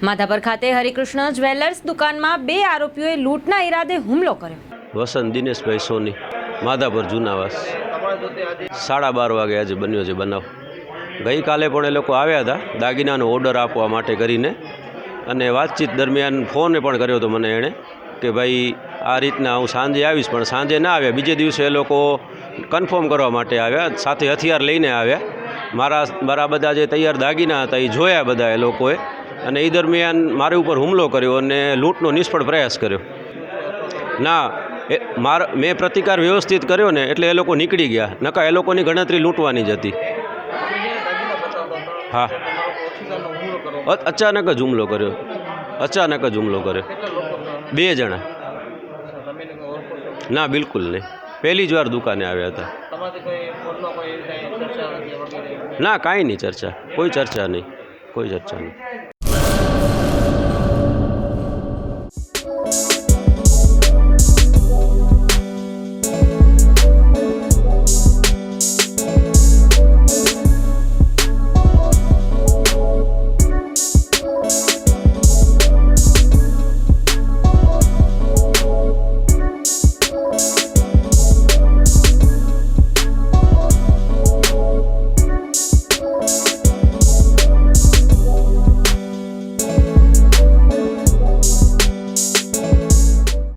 માધાપર ખાતે હરિકૃષ્ણ જ્વેલર્સ દુકાનમાં બે આરોપીઓએ લૂંટના ઈરાદે હુમલો કર્યો. વસંત દિનેશભાઈ સોની, માધાપર જૂનાવાસ. 12:30 વાગે આજે બન્યો છે બનાવ. ગઈકાલે પણ એ લોકો આવ્યા હતા દાગીનાનો ઓર્ડર આપવા માટે કરીને, અને વાતચીત દરમિયાન ફોન પણ કર્યો હતો મને એણે કે ભાઈ આ રીતના હું સાંજે આવીશ, પણ સાંજે ના આવ્યા. બીજે દિવસે એ લોકો કન્ફર્મ કરવા માટે આવ્યા, સાથે હથિયાર લઈને આવ્યા. મારા બધા જે તૈયાર દાગીના હતા એ જોયા બધા એ લોકોએ, અને એ દરમિયાન મારી ઉપર હુમલો કર્યો અને લૂંટનો નિષ્ફળ પ્રયાસ કર્યો. ના, મેં પ્રતિકાર વ્યવસ્થિત કર્યો ને એટલે એ લોકો નીકળી ગયા, નકા એ લોકોની ગણતરી લૂંટવાની જ હતી. હા, અચાનક જ હુમલો કર્યો. અચાનક જ હુમલો કર્યો. 2 જણા. ના, બિલકુલ નહીં. પહેલી જ વાર દુકાને આવ્યા હતા. ના, કાંઈ નહીં ચર્ચા, કોઈ ચર્ચા નહીં, કોઈ ચર્ચા નહીં.